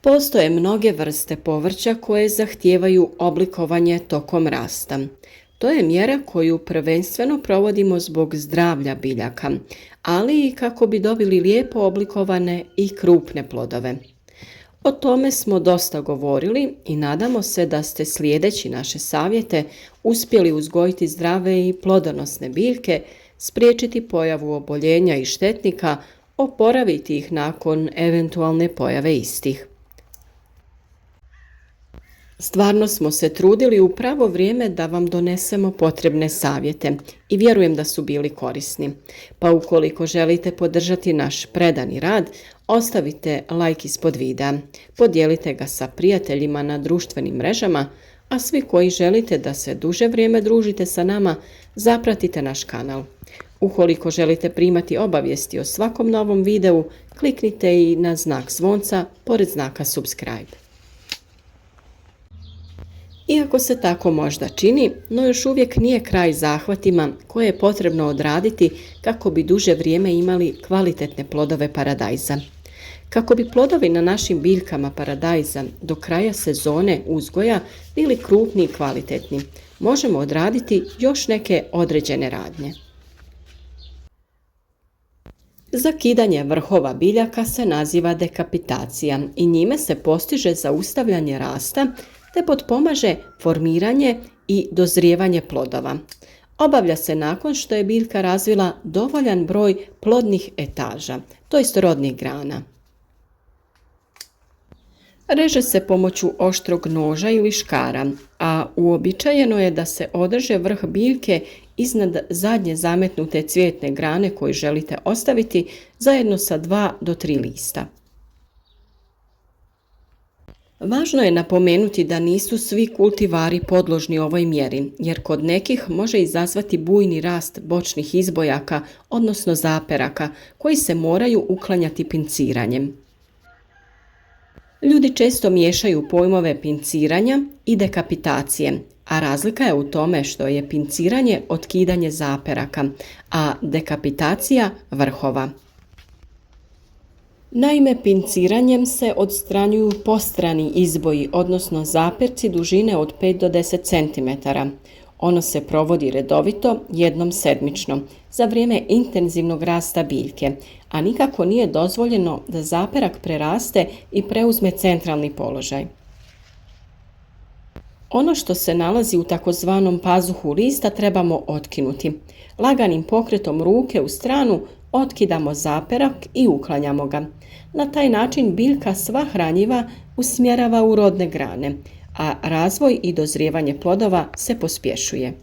Postoje mnoge vrste povrća koje zahtijevaju oblikovanje tokom rasta. To je mjera koju prvenstveno provodimo zbog zdravlja biljaka, ali i kako bi dobili lijepo oblikovane i krupne plodove. O tome smo dosta govorili i nadamo se da ste slijedeći naše savjete uspjeli uzgojiti zdrave i plodonosne biljke, spriječiti pojavu oboljenja i štetnika, oporaviti ih nakon eventualne pojave istih. Stvarno smo se trudili u pravo vrijeme da vam donesemo potrebne savjete i vjerujem da su bili korisni. Pa ukoliko želite podržati naš predani rad, ostavite like ispod videa, podijelite ga sa prijateljima na društvenim mrežama, a svi koji želite da se duže vrijeme družite sa nama, zapratite naš kanal. Ukoliko želite primati obavijesti o svakom novom videu, kliknite i na znak zvonca pored znaka subscribe. Iako se tako možda čini, no još uvijek nije kraj zahvatima koje je potrebno odraditi kako bi duže vrijeme imali kvalitetne plodove paradajza. Kako bi plodovi na našim biljkama paradajza do kraja sezone uzgoja bili krupni i kvalitetni, možemo odraditi još neke određene radnje. Zakidanje vrhova biljaka se naziva dekapitacija i njime se postiže zaustavljanje rasta te potpomaže formiranje i dozrijevanje plodova. Obavlja se nakon što je biljka razvila dovoljan broj plodnih etaža, to jest rodnih grana. Reže se pomoću oštrog noža ili škara, a uobičajeno je da se odreže vrh biljke iznad zadnje zametnute cvjetne grane koju želite ostaviti zajedno sa 2 do 3 lista. Važno je napomenuti da nisu svi kultivari podložni ovoj mjeri, jer kod nekih može izazvati bujni rast bočnih izbojaka, odnosno zaperaka, koji se moraju uklanjati pinciranjem. Ljudi često miješaju pojmove pinciranja i dekapitacije, a razlika je u tome što je pinciranje otkidanje zaperaka, a dekapitacija vrhova. Naime, pinciranjem se odstranjuju postrani izboji, odnosno zaperci dužine od 5 do 10 cm. Ono se provodi redovito, jednom sedmično, za vrijeme intenzivnog rasta biljke, a nikako nije dozvoljeno da zaperak preraste i preuzme centralni položaj. Ono što se nalazi u takozvanom pazuhu lista trebamo otkinuti. Laganim pokretom ruke u stranu otkidamo zaperak i uklanjamo ga. Na taj način biljka sva hranjiva usmjerava u rodne grane, a razvoj i dozrijevanje plodova se pospješuje.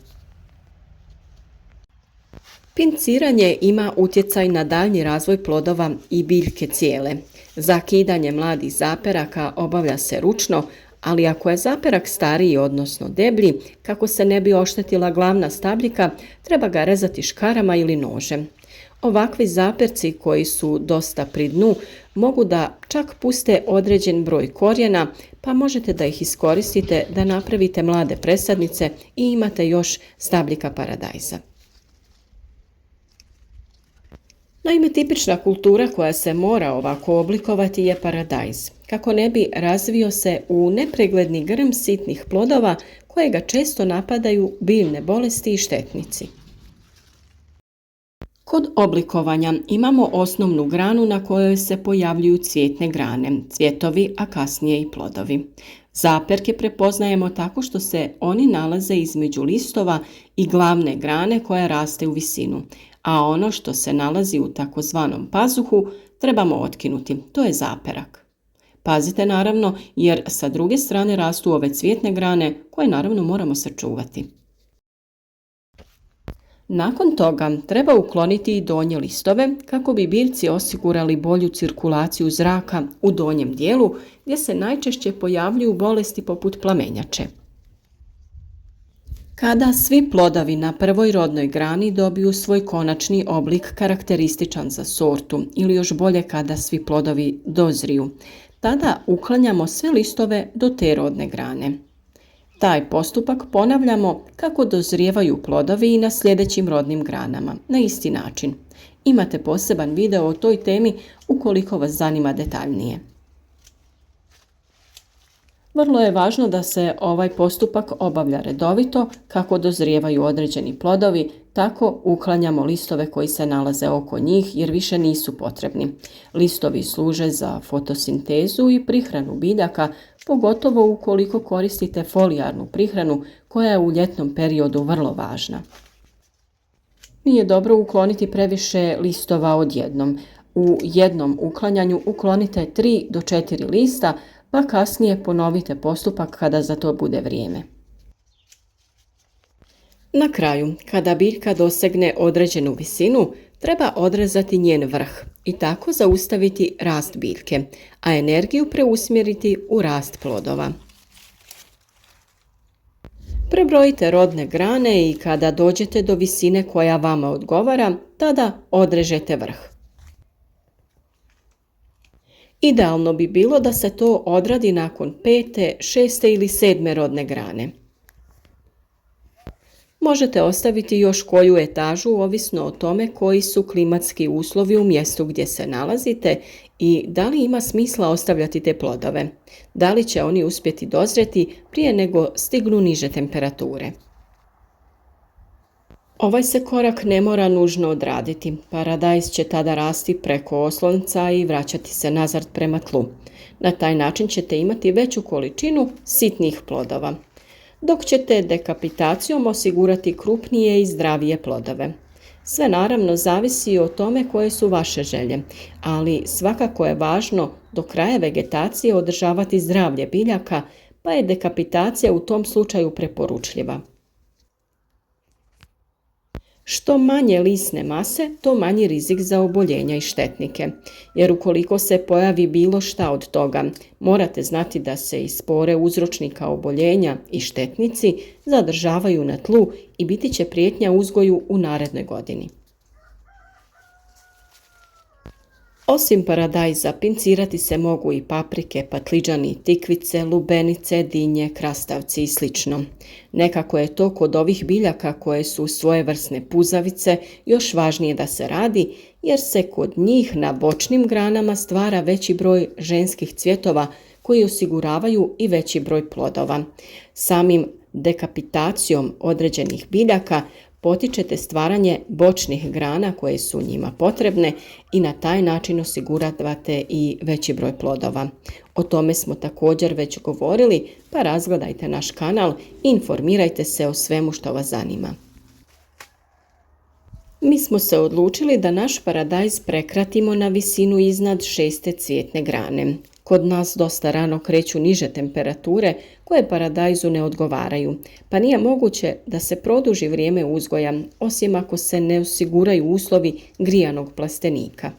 Pinciranje ima utjecaj na daljnji razvoj plodova i biljke cijele. Zakidanje mladih zaperaka obavlja se ručno, ali ako je zaperak stariji, odnosno deblji, kako se ne bi oštetila glavna stabljika, treba ga rezati škarama ili nožem. Ovakvi zaperci koji su dosta pri dnu mogu da čak puste određen broj korijena, pa možete da ih iskoristite da napravite mlade presadnice i imate još stabljika paradajza. Naime, tipična kultura koja se mora ovako oblikovati je paradajz, kako ne bi razvio se u nepregledni grm sitnih plodova kojega često napadaju biljne bolesti i štetnici. Kod oblikovanja imamo osnovnu granu na kojoj se pojavljuju cvjetne grane, cvjetovi, a kasnije i plodovi. Zaperke prepoznajemo tako što se oni nalaze između listova i glavne grane koja raste u visinu, a ono što se nalazi u takozvanom pazuhu trebamo otkinuti, to je zaperak. Pazite naravno, jer sa druge strane rastu ove cvjetne grane koje naravno moramo sačuvati. Nakon toga treba ukloniti i donje listove kako bi biljci osigurali bolju cirkulaciju zraka u donjem dijelu gdje se najčešće pojavljuju bolesti poput plamenjače. Kada svi plodovi na prvoj rodnoj grani dobiju svoj konačni oblik karakterističan za sortu ili još bolje kada svi plodovi dozriju, tada uklanjamo sve listove do te rodne grane. Taj postupak ponavljamo kako dozrijevaju plodovi i na sljedećim rodnim granama, na isti način. Imate poseban video o toj temi ukoliko vas zanima detaljnije. Vrlo je važno da se ovaj postupak obavlja redovito kako dozrijevaju određeni plodovi, tako uklanjamo listove koji se nalaze oko njih jer više nisu potrebni. Listovi služe za fotosintezu i prihranu biljaka, pogotovo ukoliko koristite folijarnu prihranu koja je u ljetnom periodu vrlo važna. Nije dobro ukloniti previše listova odjednom. U jednom uklanjanju uklonite 3 do 4 lista, pa kasnije ponovite postupak kada za to bude vrijeme. Na kraju, kada biljka dosegne određenu visinu, treba odrezati njen vrh i tako zaustaviti rast biljke, a energiju preusmjeriti u rast plodova. Prebrojite rodne grane i kada dođete do visine koja vama odgovara, tada odrežete vrh. Idealno bi bilo da se to odradi nakon 5., 6. ili 7. rodne grane. Možete ostaviti još koju etažu ovisno o tome koji su klimatski uslovi u mjestu gdje se nalazite i da li ima smisla ostavljati te plodove. Da li će oni uspjeti dozreti prije nego stignu niže temperature. Ovaj se korak ne mora nužno odraditi. Paradajz će tada rasti preko oslonca i vraćati se nazad prema tlu. Na taj način ćete imati veću količinu sitnih plodova, dok ćete dekapitacijom osigurati krupnije i zdravije plodove. Sve naravno zavisi o tome koje su vaše želje, ali svakako je važno do kraja vegetacije održavati zdravlje biljaka, pa je dekapitacija u tom slučaju preporučljiva. Što manje lisne mase, to manji rizik za oboljenja i štetnike, jer ukoliko se pojavi bilo šta od toga, morate znati da se i spore uzročnika oboljenja i štetnici zadržavaju na tlu i biti će prijetnja uzgoju u narednoj godini. Osim paradajza, pincirati se mogu i paprike, patliđani, tikvice, lubenice, dinje, krastavci i sl. Nekako je to kod ovih biljaka koje su svojevrsne puzavice još važnije da se radi, jer se kod njih na bočnim granama stvara veći broj ženskih cvjetova koji osiguravaju i veći broj plodova. Samim dekapitacijom određenih biljaka potičete stvaranje bočnih grana koje su njima potrebne i na taj način osiguravate i veći broj plodova. O tome smo također već govorili, pa razgledajte naš kanal i informirajte se o svemu što vas zanima. Mi smo se odlučili da naš paradajz prekratimo na visinu iznad 6. cvjetne grane. Kod nas dosta rano kreću niže temperature koje paradajzu ne odgovaraju, pa nije moguće da se produži vrijeme uzgoja, osim ako se ne osiguraju uslovi grijanog plastenika.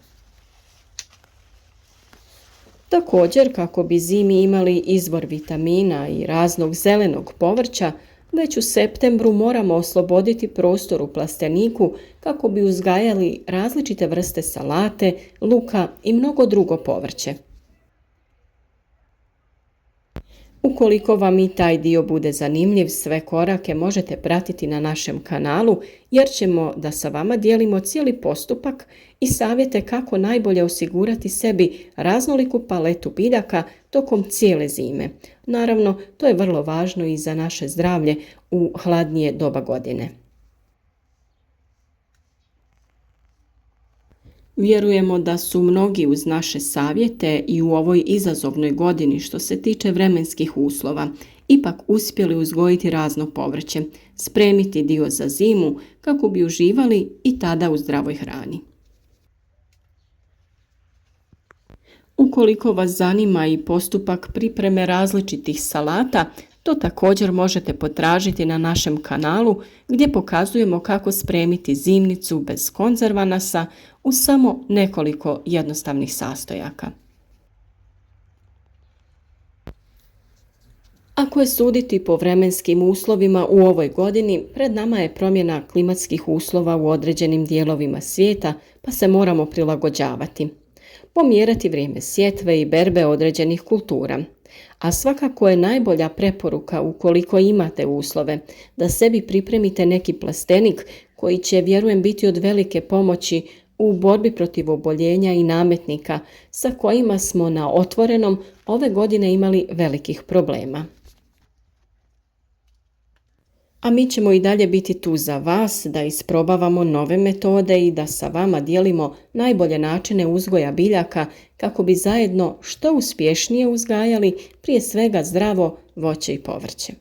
Također, kako bi zimi imali izvor vitamina i raznog zelenog povrća, već u septembru moramo osloboditi prostor u plasteniku kako bi uzgajali različite vrste salate, luka i mnogo drugo povrće. Ukoliko vam i taj dio bude zanimljiv, sve korake možete pratiti na našem kanalu jer ćemo da sa vama dijelimo cijeli postupak i savjete kako najbolje osigurati sebi raznoliku paletu biljaka tokom cijele zime. Naravno, to je vrlo važno i za naše zdravlje u hladnije doba godine. Vjerujemo da su mnogi uz naše savjete i u ovoj izazovnoj godini što se tiče vremenskih uslova ipak uspjeli uzgojiti razno povrće, spremiti dio za zimu kako bi uživali i tada u zdravoj hrani. Ukoliko vas zanima i postupak pripreme različitih salata, to također možete potražiti na našem kanalu gdje pokazujemo kako spremiti zimnicu bez konzervanasa uz samo nekoliko jednostavnih sastojaka. Ako je suditi po vremenskim uslovima u ovoj godini, pred nama je promjena klimatskih uslova u određenim dijelovima svijeta, pa se moramo prilagođavati. Pomjerati vrijeme sjetve i berbe određenih kultura. A svakako je najbolja preporuka ukoliko imate uslove da sebi pripremite neki plastenik koji će, vjerujem, biti od velike pomoći u borbi protiv oboljenja i nametnika sa kojima smo na otvorenom ove godine imali velikih problema. A mi ćemo i dalje biti tu za vas da isprobavamo nove metode i da sa vama dijelimo najbolje načine uzgoja biljaka kako bi zajedno što uspješnije uzgajali prije svega zdravo voće i povrće.